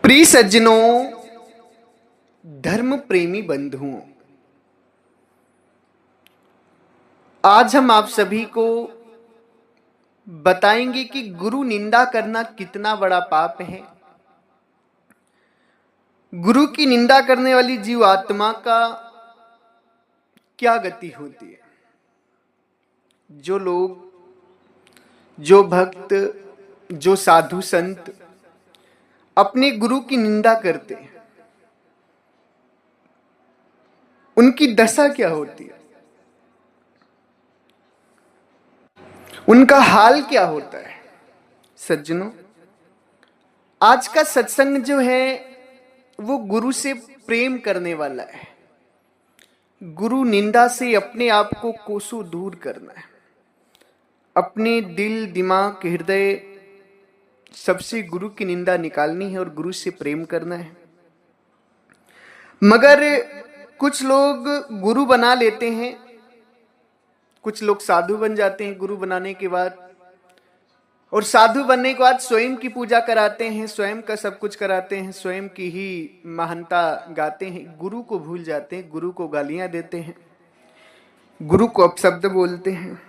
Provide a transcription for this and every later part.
प्रिय सज्जनों, धर्म प्रेमी बंधुओं, आज हम आप सभी को बताएंगे कि गुरु निंदा करना कितना बड़ा पाप है। गुरु की निंदा करने वाली जीव आत्मा का क्या गति होती है। जो लोग, जो भक्त, जो साधु संत अपने गुरु की निंदा करते हैं, उनकी दशा क्या होती है, उनका हाल क्या होता है। सज्जनों, आज का सत्संग जो है वो गुरु से प्रेम करने वाला है। गुरु निंदा से अपने आप को कोसों दूर करना है। अपने दिल, दिमाग, हृदय सबसे गुरु की निंदा निकालनी है और गुरु से प्रेम करना है। मगर कुछ लोग गुरु बना लेते हैं, कुछ लोग साधु बन जाते हैं गुरु बनाने के बाद, और साधु बनने के बाद स्वयं की पूजा कराते हैं, स्वयं का सब कुछ कराते हैं, स्वयं की ही महानता गाते हैं, गुरु को भूल जाते हैं, गुरु को गालियां देते हैं, गुरु को अपशब्द बोलते हैं।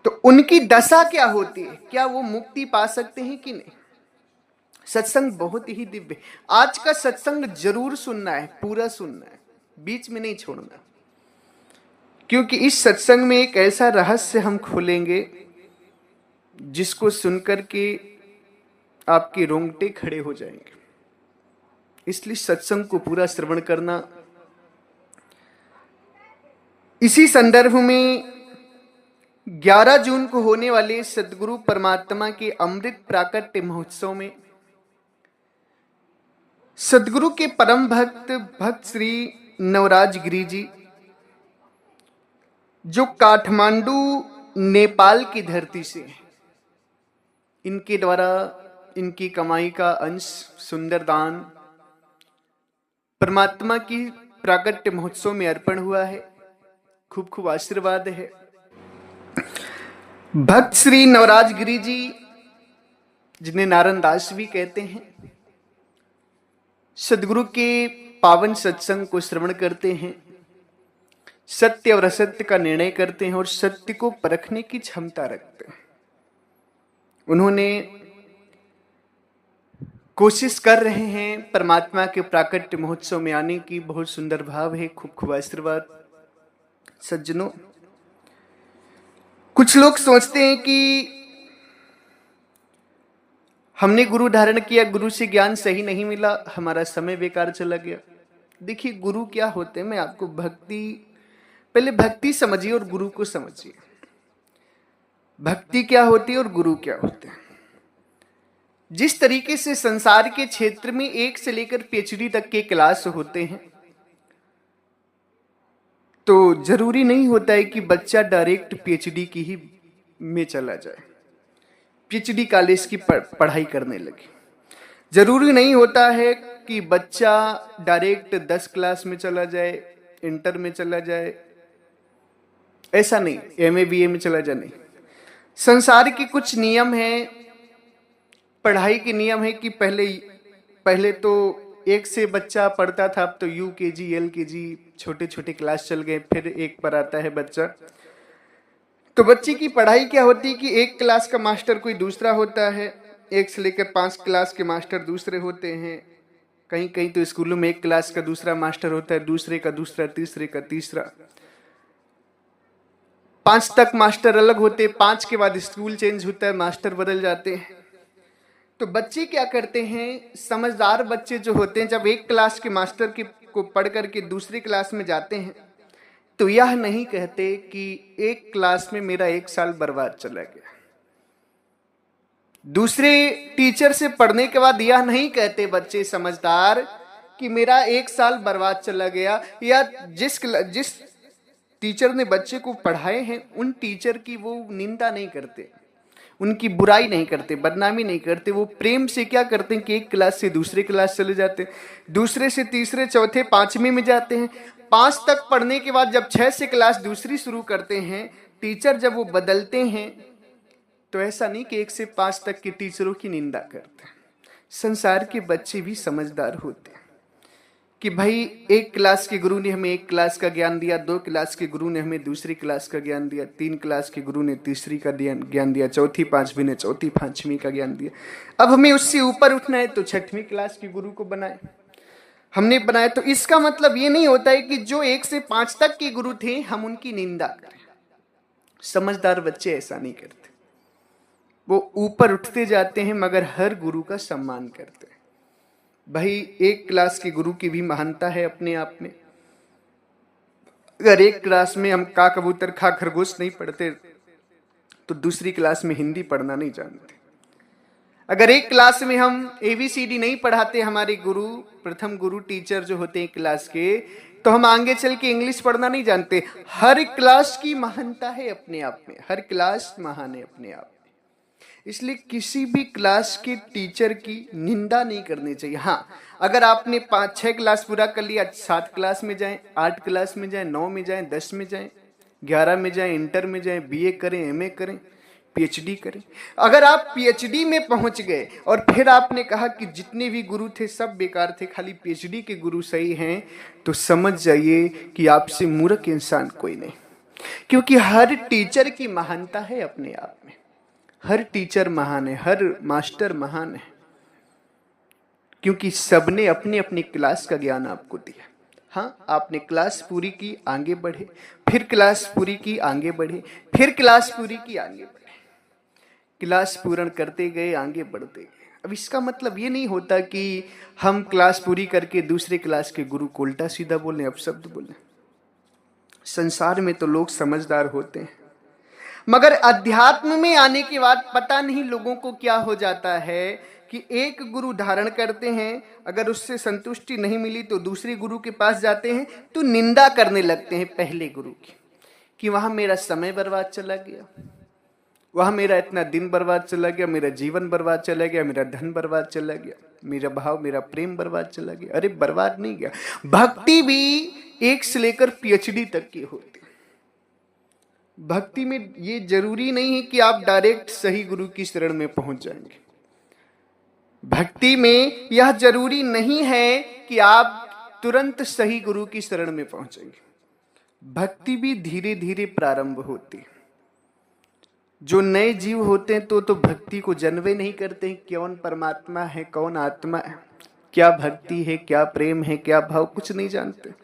तो उनकी दशा क्या होती है? क्या वो मुक्ति पा सकते हैं कि नहीं? सत्संग बहुत ही दिव्य। आज का सत्संग जरूर सुनना है, पूरा सुनना है, बीच में नहीं छोड़ना, क्योंकि इस सत्संग में एक ऐसा रहस्य हम खोलेंगे जिसको सुनकर के आपके रोंगटे खड़े हो जाएंगे। इसलिए सत्संग को पूरा श्रवण करना। इसी संदर्भ में 11 जून को होने वाले सद्गुरु परमात्मा के अमृत प्राकट्य महोत्सव में सद्गुरु के परम भक्त श्री नवराज गिरी जी, जो काठमांडू नेपाल की धरती से है, इनके द्वारा इनकी कमाई का अंश, सुंदर दान परमात्मा की प्राकट्य महोत्सव में अर्पण हुआ है। खूब खूब आशीर्वाद है। भक्त श्री नवराज गिरी जी, जिन्हें नारायण दास भी कहते हैं, सद्गुरु के पावन सत्संग को श्रवण करते हैं, सत्य और असत्य का निर्णय करते हैं और सत्य को परखने की क्षमता रखते हैं। उन्होंने कोशिश कर रहे हैं परमात्मा के प्राकट्य महोत्सव में आने की। बहुत सुंदर भाव है। खूब खूब आशीर्वाद। सज्जनों, कुछ लोग सोचते हैं कि हमने गुरु धारण किया, गुरु से ज्ञान सही नहीं मिला, हमारा समय बेकार चला गया। देखिए, गुरु क्या होते हैं, मैं आपको पहले भक्ति समझिए और गुरु को समझिए। भक्ति क्या होती है और गुरु क्या होते हैं। जिस तरीके से संसार के क्षेत्र में 1 से लेकर PhD तक के क्लास होते हैं, तो जरूरी नहीं होता है कि बच्चा डायरेक्ट PhD की ही में चला जाए, PhD कॉलेज की पढ़ाई करने लगे। जरूरी नहीं होता है कि बच्चा डायरेक्ट 10 क्लास में चला जाए, इंटर में चला जाए, ऐसा नहीं, MA BA में चला जाए, नहीं। संसार के कुछ नियम हैं, पढ़ाई के नियम है कि पहले तो 1 से बच्चा पढ़ता था, अब तो UKG LKG छोटे छोटे क्लास चल गए, फिर 1 पर आता है बच्चा। तो बच्चे की पढ़ाई क्या होती है कि 1 क्लास का मास्टर कोई दूसरा होता है, 1 से लेकर 5 क्लास के मास्टर दूसरे होते हैं। कहीं कहीं तो स्कूलों में 1 क्लास का दूसरा मास्टर होता है, दूसरे का दूसरा, तीसरे का तीसरा, 5 तक मास्टर अलग होते, 5 के बाद स्कूल चेंज होता है, मास्टर बदल जाते हैं। तो बच्चे क्या करते हैं, समझदार बच्चे जो होते हैं, जब 1 क्लास के मास्टर को पढ़ करके दूसरी क्लास में जाते हैं तो यह नहीं कहते कि 1 क्लास में मेरा 1 साल बर्बाद चला गया। दूसरे टीचर से पढ़ने के बाद यह नहीं कहते बच्चे समझदार कि मेरा 1 साल बर्बाद चला गया, या जिस टीचर ने बच्चे को पढ़ाए हैं उन टीचर की वो निंदा नहीं करते, उनकी बुराई नहीं करते, बदनामी नहीं करते। वो प्रेम से क्या करते हैं कि 1 क्लास से दूसरे क्लास चले जाते हैं, दूसरे से तीसरे, चौथे, 5वीं में जाते हैं। 5 तक पढ़ने के बाद जब 6 से क्लास दूसरी शुरू करते हैं, टीचर जब वो बदलते हैं, तो ऐसा नहीं कि 1 से 5 तक के टीचरों की निंदा करते हैं। संसार के बच्चे भी समझदार होते हैं कि भाई एक क्लास के गुरु ने हमें एक क्लास का ज्ञान दिया, 2 क्लास के गुरु ने हमें दूसरी क्लास का ज्ञान दिया, 3 क्लास के गुरु ने तीसरी का ज्ञान दिया, चौथी पांचवी ने चौथी पांचवी का ज्ञान दिया। अब हमें उससे ऊपर उठना है तो 6वीं क्लास के गुरु को बनाए हमने बनाया। तो इसका मतलब ये नहीं होता है कि जो 1 से 5 तक के गुरु थे हम उनकी निंदा करें। समझदार बच्चे ऐसा नहीं करते, वो ऊपर उठते जाते हैं मगर हर गुरु का सम्मान करते हैं। भाई एक क्लास के गुरु की भी महानता है अपने आप में। अगर एक क्लास में हम का कबूतर खा खरगोश नहीं पढ़ते तो दूसरी क्लास में हिंदी पढ़ना नहीं जानते। अगर एक क्लास में हम ABCD नहीं पढ़ाते हमारे गुरु, प्रथम गुरु टीचर जो होते हैं क्लास के, तो हम आगे चल के इंग्लिश पढ़ना नहीं जानते। हर क्लास की महानता है अपने आप में, हर क्लास महान है अपने आप में। इसलिए किसी भी क्लास के टीचर की निंदा नहीं करनी चाहिए। हाँ, अगर आपने 5-6 क्लास पूरा कर लिया, 7 क्लास में जाएं, 8 क्लास में जाएं, 9 में जाएं, 10 में जाएं, 11 में जाएं, इंटर में जाएं, BA करें, MA करें, PhD करें। अगर आप PhD में पहुंच गए और फिर आपने कहा कि जितने भी गुरु थे सब बेकार थे, खाली PhD के गुरु सही हैं, तो समझ जाइए कि आपसे मूर्ख इंसान कोई नहीं। क्योंकि हर टीचर की महानता है अपने आप में। हर टीचर महान है, हर मास्टर महान है, क्योंकि सबने अपनी अपनी क्लास का ज्ञान आपको दिया। हाँ, आपने क्लास पूरी की, आगे बढ़े, फिर क्लास पूरी की, आगे बढ़े, फिर क्लास पूरी की, आगे बढ़े, क्लास पूर्ण करते गए, आगे बढ़ते गए। अब इसका मतलब ये नहीं होता कि हम क्लास पूरी करके दूसरे क्लास के गुरु को उल्टा सीधा बोलें, अपशब्द बोलें। संसार में तो लोग समझदार होते हैं, मगर अध्यात्म में आने के बाद पता नहीं लोगों को क्या हो जाता है कि एक गुरु धारण करते हैं, अगर उससे संतुष्टि नहीं मिली तो दूसरे गुरु के पास जाते हैं तो निंदा करने लगते हैं पहले गुरु की, कि वहां मेरा समय बर्बाद चला गया, वहां मेरा इतना दिन बर्बाद चला गया, मेरा जीवन बर्बाद चला गया, मेरा धन बर्बाद चला गया, मेरा भाव, मेरा प्रेम बर्बाद चला गया। अरे बर्बाद नहीं गया। भक्ति भी 1 से लेकर PhD तक की होती। भक्ति में ये जरूरी नहीं है कि आप डायरेक्ट सही गुरु की शरण में पहुंच जाएंगे। भक्ति में यह जरूरी नहीं है कि आप तुरंत सही गुरु की शरण में पहुंचेंगे। भक्ति भी धीरे धीरे प्रारंभ होती है। जो नए जीव होते हैं तो भक्ति को जानवे नहीं करते हैं, कौन परमात्मा है, कौन आत्मा है, क्या भक्ति है, क्या प्रेम है, क्या भाव, कुछ नहीं जानते।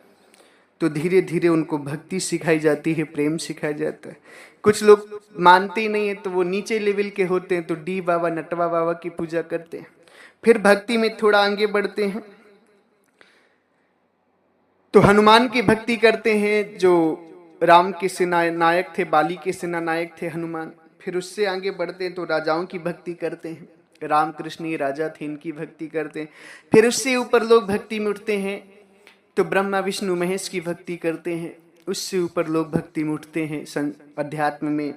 तो धीरे धीरे उनको भक्ति सिखाई जाती है, प्रेम सिखाया जाता है। कुछ लोग मानते ही नहीं है तो वो नीचे लेवल के होते हैं, तो डी बाबा, नटवा बाबा की पूजा करते हैं। फिर भक्ति में थोड़ा आगे बढ़ते हैं तो हनुमान की भक्ति करते हैं, जो राम के सेना नायक थे, बाली के सेना नायक थे हनुमान। फिर उससे आगे बढ़ते हैं तो राजाओं की भक्ति करते हैं, रामकृष्ण ये राजा थे, इनकी भक्ति करते हैं। फिर उससे ऊपर लोग भक्ति में उठते हैं तो ब्रह्मा विष्णु महेश की भक्ति करते हैं। उससे ऊपर लोग भक्ति में उठते हैं अध्यात्म में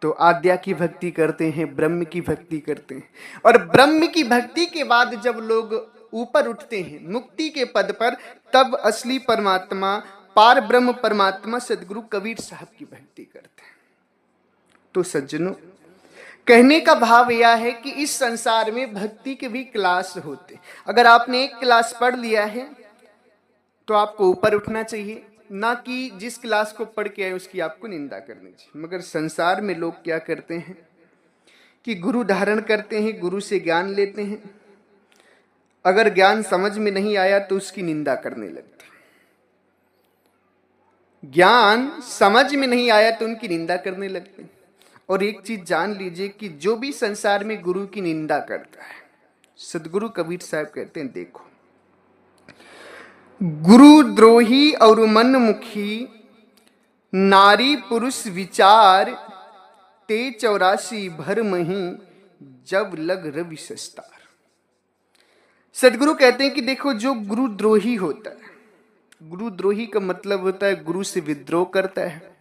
तो आद्या की भक्ति करते हैं, ब्रह्म की भक्ति करते हैं। और ब्रह्म की भक्ति के बाद जब लोग ऊपर उठते हैं मुक्ति के पद पर, तब असली परमात्मा, पार ब्रह्म परमात्मा सदगुरु कबीर साहब की भक्ति करते हैं। तो सज्जनों, कहने का भाव यह है कि इस संसार में भक्ति के भी क्लास होते। अगर आपने एक क्लास पढ़ लिया है तो आपको ऊपर उठना चाहिए, ना कि जिस क्लास को पढ़ के आए उसकी आपको निंदा करनी चाहिए। मगर संसार में लोग क्या करते हैं कि गुरु धारण करते हैं, गुरु से ज्ञान लेते हैं, अगर ज्ञान समझ में नहीं आया तो उसकी निंदा करने लगते हैं। ज्ञान समझ में नहीं आया तो उनकी निंदा करने लगते हैं। और एक चीज जान लीजिए कि जो भी संसार में गुरु की निंदा करता है, सदगुरु कबीर साहब कहते हैं, देखो, गुरु द्रोही और मनमुखी नारी पुरुष विचार ते 84 भर मही जब लग रवि सस्तार। सदगुरु कहते हैं कि देखो, जो गुरुद्रोही होता है, गुरुद्रोही का मतलब होता है गुरु से विद्रोह करता है,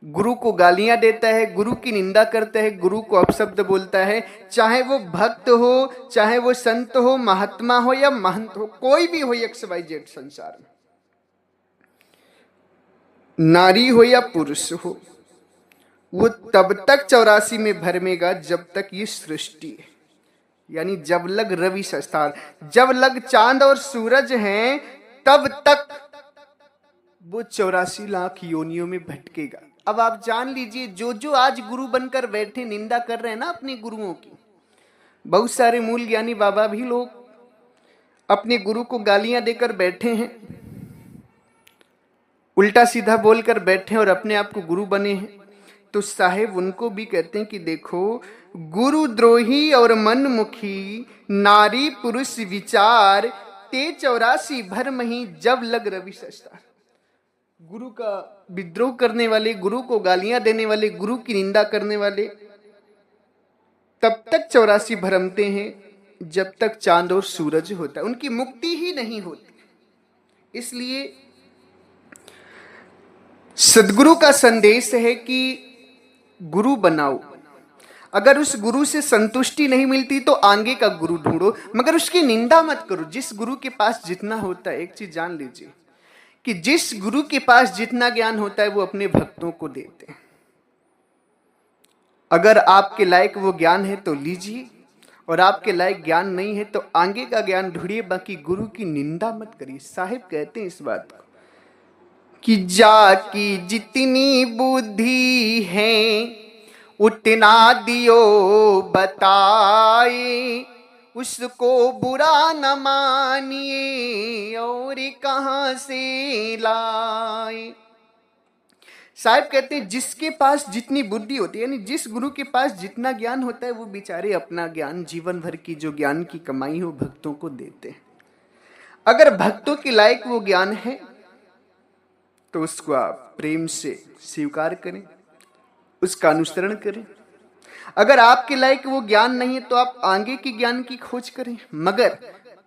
गुरु को गालियां देता है, गुरु की निंदा करता है, गुरु को अपशब्द बोलता है, चाहे वो भक्त हो, चाहे वो संत हो, महात्मा हो या महंत हो, कोई भी हो, XYZ संसार में, नारी हो या पुरुष हो, वो तब तक 84 में भरमेगा जब तक ये सृष्टि है। यानी जब लग रवि सस्तार, जब लग चांद और सूरज हैं तब तक वो 84 लाख योनियों में भटकेगा। अब आप जान लीजिए, जो जो आज गुरु बनकर बैठे निंदा कर रहे हैं ना अपने गुरुओं की, बहुत सारे मूल ज्ञानी बाबा भी लोग अपने गुरु को गालियां देकर बैठे हैं, उल्टा सीधा बोलकर बैठे और अपने आप को गुरु बने हैं। तो साहेब उनको भी कहते हैं कि देखो, गुरु द्रोही और मनमुखी नारी पुरुष विचार ते 84 भर मही जब लग रवि सस्तार। गुरु का विद्रोह करने वाले, गुरु को गालियां देने वाले, गुरु की निंदा करने वाले तब तक 84 भरमते हैं जब तक चांद और सूरज होता है, उनकी मुक्ति ही नहीं होती। इसलिए सदगुरु का संदेश है कि गुरु बनाओ, अगर उस गुरु से संतुष्टि नहीं मिलती तो आगे का गुरु ढूंढो, मगर उसकी निंदा मत करो। जिस गुरु के पास जितना होता है, एक चीज जान लीजिए कि जिस गुरु के पास जितना ज्ञान होता है वो अपने भक्तों को देते हैं। अगर आपके लायक वो ज्ञान है तो लीजिए, और आपके लायक ज्ञान नहीं है तो आगे का ज्ञान ढूंढिए, बाकी गुरु की निंदा मत करिए। साहिब कहते हैं इस बात को कि जाकी जितनी बुद्धि है उतना दियो बताए, उसको बुरा न मानिए और कहां से लाए। साहिब कहते हैं जिसके पास जितनी बुद्धि होती है, यानी जिस गुरु के पास जितना ज्ञान होता है, वो बेचारे अपना ज्ञान, जीवन भर की जो ज्ञान की कमाई हो, भक्तों को देते हैं। अगर भक्तों के लायक वो ज्ञान है तो उसको आप प्रेम से स्वीकार करें, उसका अनुसरण करें। अगर आपके लायक वो ज्ञान नहीं है तो आप आगे की ज्ञान की खोज करें, मगर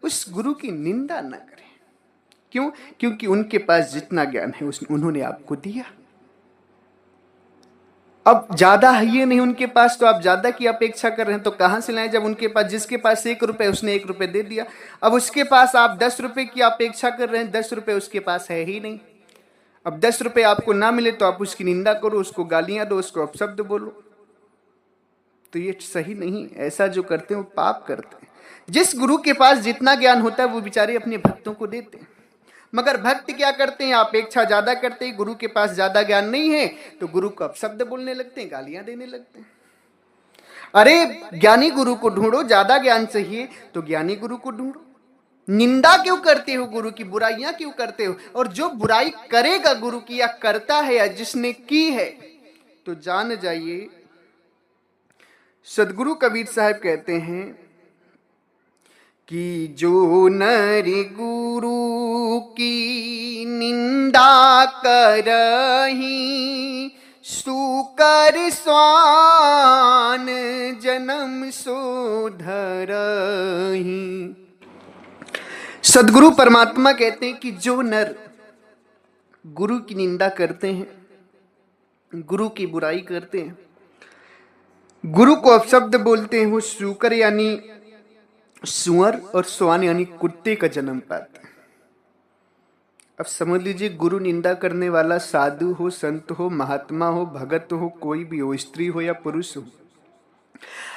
उस गुरु की निंदा न करें। क्यों? क्योंकि उनके पास जितना ज्ञान है उन्होंने आपको दिया। अब ज्यादा है ये नहीं उनके पास, तो आप ज्यादा की अपेक्षा कर रहे हैं तो कहां से लाएं, जब उनके पास, जिसके पास 1 रुपए उसने 1 रुपए दे दिया। अब उसके पास आप 10 रुपए की अपेक्षा कर रहे हैं, 10 रुपए उसके पास है ही नहीं। अब 10 रुपए आपको ना मिले तो आप उसकी निंदा करो, उसको गालियां दो, उसको अपशब्द बोलो, तो ये सही नहीं। ऐसा जो करते हैं वो पाप करते हैं। जिस गुरु के पास जितना ज्ञान होता है वो बेचारे अपने भक्तों को देते हैं, मगर भक्त क्या करते हैं, अपेक्षा ज्यादा करते हैं। गुरु के पास ज्यादा ज्ञान नहीं है तो गुरु को अपशब्द बोलने लगते हैं, गालियां देने लगते हैं। अरे ज्ञानी गुरु को ढूंढो, ज्यादा ज्ञान चाहिए तो ज्ञानी गुरु को ढूंढो। निंदा क्यों करते हो गुरु की, बुराइयां क्यों करते हो? और जो बुराई करेगा गुरु की, या करता है या जिसने की है, तो जान जाइए, सदगुरु कबीर साहब कहते हैं कि जो नर गुरु की निंदा करही, सुकर स्वान जन्म सोधरही। सदगुरु परमात्मा कहते हैं कि जो नर गुरु की निंदा करते हैं, गुरु की बुराई करते हैं, गुरु को अपशब्द बोलते हैं, वो सूकर यानी सुअर और स्वान यानी कुत्ते का जन्म पाता है। अब समझ लीजिए, गुरु निंदा करने वाला साधु हो, संत हो, महात्मा हो, भगत हो, कोई भी हो, स्त्री हो या पुरुष हो,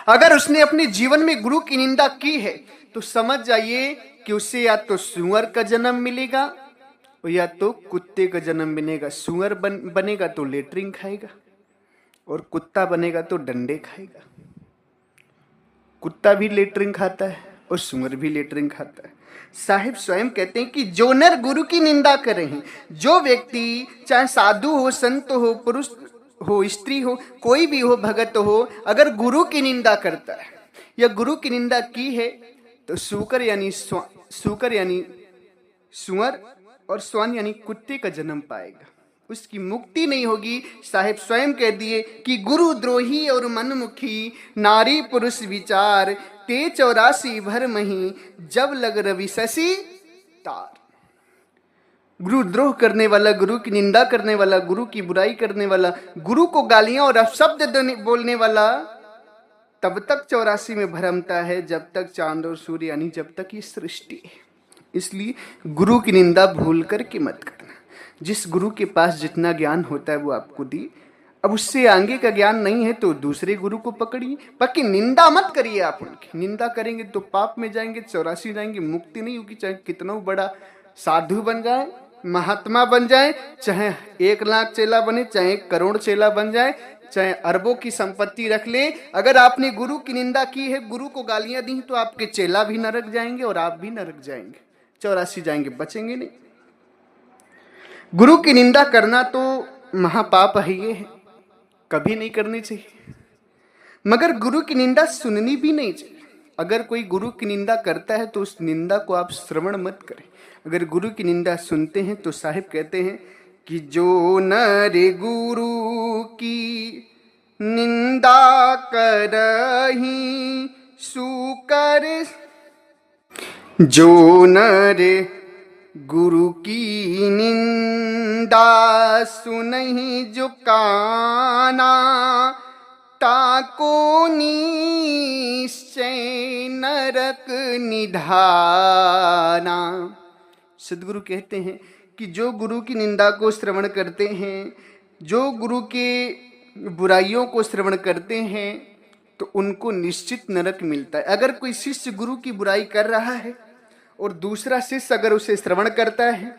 अगर उसने अपने जीवन में गुरु की निंदा की है तो समझ जाइए कि उससे या तो सुअर का जन्म मिलेगा और या तो कुत्ते का जन्म मिलेगा। सुअर बनेगा तो लेटरिंग खाएगा, और कुत्ता बनेगा तो डंडे खाएगा। कुत्ता भी लेटरिंग खाता है और सुअर भी लेटरिंग खाता है। साहिब स्वयं कहते हैं कि जो नर गुरु की निंदा करे हैं, जो व्यक्ति चाहे साधु हो, संत हो, पुरुष हो, स्त्री हो, कोई भी हो, भगत हो, अगर गुरु की निंदा करता है या गुरु की निंदा की है तो सूकर यानी सुअर और स्वान यानी कुत्ते का जन्म पाएगा, उसकी मुक्ति नहीं होगी। साहिब स्वयं कह दिए कि गुरु द्रोही और मनमुखी नारी पुरुष विचार ते 84 भर मही जब लग रवि शशि तार। गुरु द्रोह करने वाला, गुरु की निंदा करने वाला, गुरु की बुराई करने वाला, गुरु को गालियां और अपशब्द बोलने वाला तब तक 84 में भरमता है जब तक चांद और सूर्य, यानी जब तक ये सृष्टि है। इसलिए गुरु की निंदा भूल करके मत करना। जिस गुरु के पास जितना ज्ञान होता है वो आपको दी। अब उससे आगे का ज्ञान नहीं है तो दूसरे गुरु को पकड़िए, बाकी निंदा मत करिए। आप उनकी निंदा करेंगे तो पाप में जाएंगे, 84 जाएंगे, मुक्ति नहीं होगी। चाहे कितना बड़ा साधु बन जाए, महात्मा बन जाए, चाहे 1 लाख चेला बने, चाहे 1 करोड़ चेला बन जाए, चाहे अरबों की संपत्ति रख ले, अगर आपने गुरु की निंदा की है, गुरु को गालियां दी, तो आपके चेला भी नरक जाएंगे और आप भी नरक जाएंगे। 84 जाएंगे, बचेंगे नहीं। गुरु की निंदा करना तो महापाप है, ये है, कभी नहीं करनी चाहिए। मगर गुरु की निंदा सुननी भी नहीं चाहिए। अगर कोई गुरु की निंदा करता है तो उस निंदा को आप श्रवण मत करें। अगर गुरु की निंदा सुनते हैं तो साहिब कहते हैं कि जो नर गुरु की निंदा करही सुकर, जो नर गुरु की निंदा सुनहि जो काना, ताको निश्चय नरक निधाना। सदगुरु कहते हैं कि जो गुरु की निंदा को श्रवण करते हैं, जो गुरु के बुराइयों को श्रवण करते हैं, तो उनको निश्चित नरक मिलता है। अगर कोई शिष्य गुरु की बुराई कर रहा है और दूसरा शिष्य अगर उसे श्रवण करता है,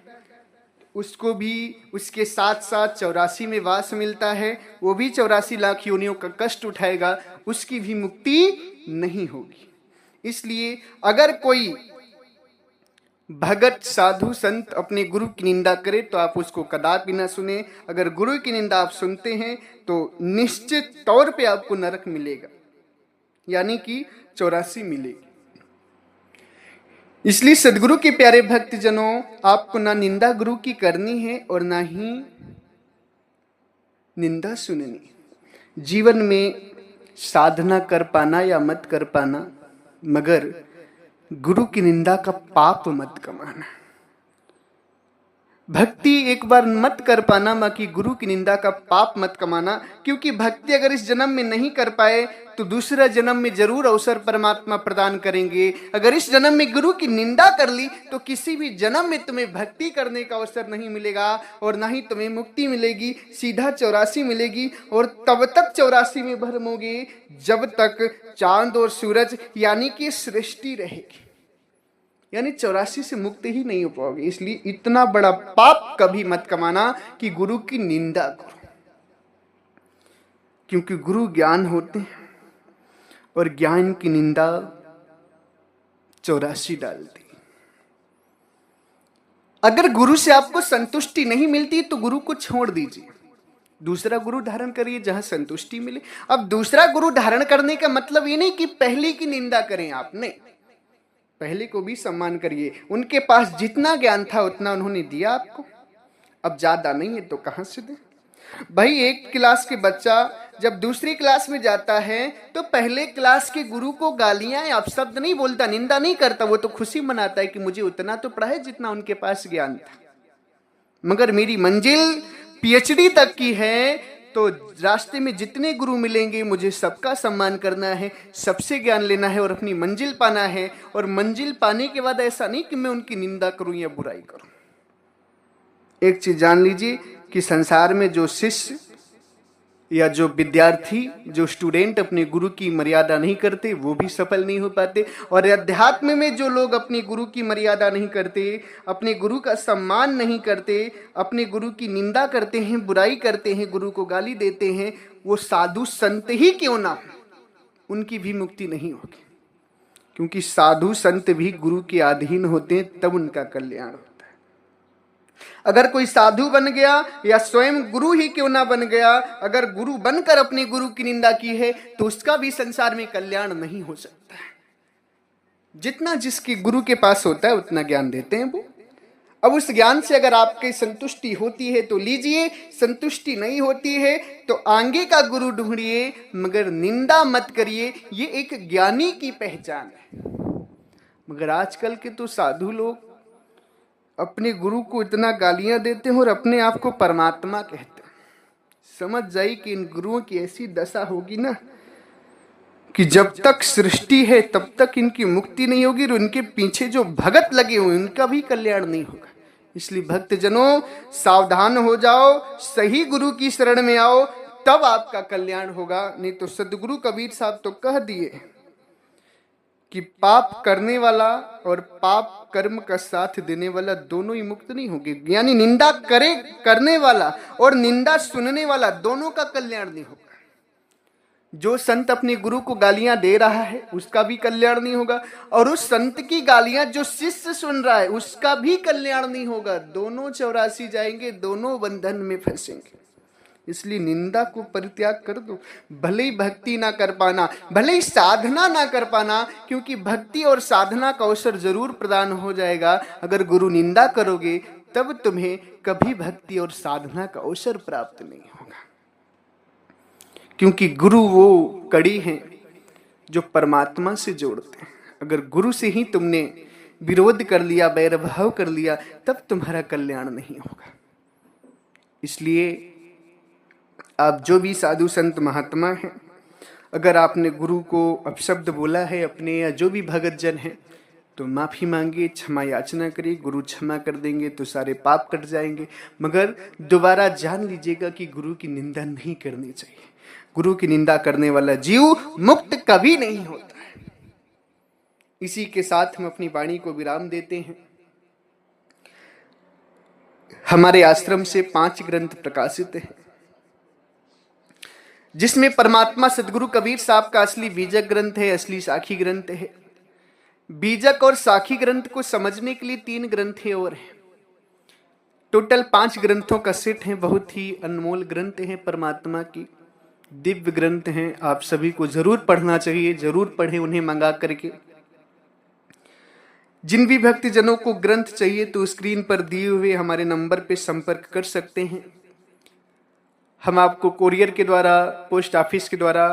उसको भी उसके साथ साथ 84 में वास मिलता है। वो भी 84 लाख योनियों का कष्ट उठाएगा, उसकी भी मुक्ति नहीं होगी। इसलिए अगर कोई भगत साधु संत अपने गुरु की निंदा करे तो आप उसको कदापि ना सुने। अगर गुरु की निंदा आप सुनते हैं तो निश्चित तौर पे आपको नरक मिलेगा, यानी कि 84 मिलेगी। इसलिए सदगुरु के प्यारे भक्तजनों, आपको ना निंदा गुरु की करनी है और ना ही निंदा सुननी। जीवन में साधना कर पाना या मत कर पाना, मगर गुरु की निंदा का पाप मत कमाना। भक्ति एक बार मत कर पाना, बाकी गुरु की निंदा का पाप मत कमाना। क्योंकि भक्ति अगर इस जन्म में नहीं कर पाए तो दूसरा जन्म में जरूर अवसर परमात्मा प्रदान करेंगे। अगर इस जन्म में गुरु की निंदा कर ली तो किसी भी जन्म में तुम्हें भक्ति करने का अवसर नहीं मिलेगा और ना ही तुम्हें मुक्ति मिलेगी, सीधा 84 मिलेगी। और तब तक 84 में भरमोगे जब तक चांद और सूरज यानी कि सृष्टि रहेगी, यानी 84 से मुक्त ही नहीं हो पाओगे। इसलिए इतना बड़ा पाप कभी मत कमाना कि गुरु की निंदा करो, क्योंकि गुरु ज्ञान होते हैं और ज्ञान की निंदा 84 डालती। अगर गुरु से आपको संतुष्टि नहीं मिलती तो गुरु को छोड़ दीजिए, दूसरा गुरु धारण करिए जहां संतुष्टि मिले। अब दूसरा गुरु धारण करने का मतलब ये नहीं कि पहले की निंदा करें आप, नहीं, पहले को भी सम्मान करिए। उनके पास जितना ज्ञान था उतना उन्होंने दिया आपको, अब ज्यादा नहीं है तो कहां से दे। भाई 1 क्लास के बच्चा जब दूसरी क्लास में जाता है तो पहले क्लास के गुरु को गालियां या अपशब्द नहीं बोलता, निंदा नहीं करता, वो तो खुशी मनाता है कि मुझे उतना तो पढ़ा है जितना उनके पास ज्ञान था। मगर मेरी मंजिल PhD तक की है तो रास्ते में जितने गुरु मिलेंगे मुझे सबका सम्मान करना है, सबसे ज्ञान लेना है और अपनी मंजिल पाना है। और मंजिल पाने के बाद ऐसा नहीं कि मैं उनकी निंदा करूं या बुराई करूं। एक चीज जान लीजिए कि संसार में जो शिष्य या जो विद्यार्थी, जो स्टूडेंट अपने गुरु की मर्यादा नहीं करते वो भी सफल नहीं हो पाते। और अध्यात्म में जो लोग अपने गुरु की मर्यादा नहीं करते, अपने गुरु का सम्मान नहीं करते, अपने गुरु की निंदा करते हैं, बुराई करते हैं, गुरु को गाली देते हैं, वो साधु संत ही क्यों ना, उनकी भी मुक्ति नहीं होगी। क्योंकि साधु संत भी गुरु के अधीन होते हैं, तब उनका कल्याण होता है। अगर कोई साधु बन गया या स्वयं गुरु ही क्यों ना बन गया, अगर गुरु बनकर अपने गुरु की निंदा की है तो उसका भी संसार में कल्याण नहीं हो सकता है। जितना जिसके गुरु के पास होता है उतना ज्ञान देते हैं वो। अब उस ज्ञान से अगर आपकी संतुष्टि होती है तो लीजिए, संतुष्टि नहीं होती है तो आगे का गुरु ढूंढिए, मगर निंदा मत करिए। ये एक ज्ञानी की पहचान है। मगर आजकल के तो साधु लोग अपने गुरु को इतना गालियां देते हैं और अपने आप को परमात्मा कहते हैं। समझ जाइए कि इन गुरुओं की ऐसी दशा होगी ना कि जब तक सृष्टि है तब तक इनकी मुक्ति नहीं होगी और उनके पीछे जो भगत लगे हुए उनका भी कल्याण नहीं होगा। इसलिए भक्तजनों सावधान हो जाओ, सही गुरु की शरण में आओ, तब आपका कल्याण होगा। नहीं तो सदगुरु कबीर साहब तो कह दिए कि पाप करने वाला और पाप कर्म का साथ देने वाला दोनों ही मुक्त नहीं होंगे। यानी निंदा करने वाला और निंदा सुनने वाला दोनों का कल्याण नहीं होगा। जो संत अपने गुरु को गालियां दे रहा है उसका भी कल्याण नहीं होगा, और उस संत की गालियां जो शिष्य सुन रहा है उसका भी कल्याण नहीं होगा। दोनों चौरासी जाएंगे, दोनों बंधन में फंसेंगे। इसलिए निंदा को परित्याग कर दो। भले ही भक्ति ना कर पाना, भले ही साधना ना कर पाना, क्योंकि भक्ति और साधना का अवसर जरूर प्रदान हो जाएगा। अगर गुरु निंदा करोगे तब तुम्हें कभी भक्ति और साधना का अवसर प्राप्त नहीं होगा, क्योंकि गुरु वो कड़ी हैं जो परमात्मा से जोड़ते हैं। अगर गुरु से ही तुमने विरोध कर लिया, बैरभाव कर लिया, तब तुम्हारा कल्याण नहीं होगा। इसलिए आप जो भी साधु संत महात्मा हैं, अगर आपने गुरु को अपशब्द बोला है अपने, या जो भी भगत जन हैं, तो माफी मांगिए, क्षमा याचना करिए। गुरु क्षमा कर देंगे तो सारे पाप कट जाएंगे। मगर दोबारा जान लीजिएगा कि गुरु की निंदा नहीं करनी चाहिए। गुरु की निंदा करने वाला जीव मुक्त कभी नहीं होता है। इसी के साथ हम अपनी वाणी को विराम देते हैं। हमारे आश्रम से 5 ग्रंथ प्रकाशित हैं, जिसमें परमात्मा सदगुरु कबीर साहब का असली बीजक ग्रंथ है, असली साखी ग्रंथ है। बीजक और साखी ग्रंथ को समझने के लिए 3 ग्रंथ और हैं। टोटल 5 ग्रंथों का सेट है। बहुत ही अनमोल ग्रंथ हैं, परमात्मा की दिव्य ग्रंथ हैं। आप सभी को जरूर पढ़ना चाहिए, जरूर पढ़ें उन्हें मंगा करके। जिन भी भक्तजनों को ग्रंथ चाहिए तो स्क्रीन पर दिए हुए हमारे नंबर पर संपर्क कर सकते हैं। हम आपको कोरियर के द्वारा, पोस्ट ऑफिस के द्वारा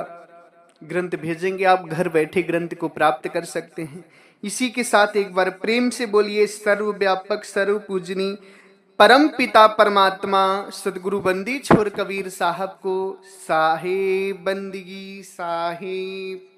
ग्रंथ भेजेंगे। आप घर बैठे ग्रंथ को प्राप्त कर सकते हैं। इसी के साथ एक बार प्रेम से बोलिए, सर्वव्यापक सर्व पूजनी परम पिता परमात्मा सदगुरु बंदी छोर कबीर साहब को साहेब बंदगी साहेब।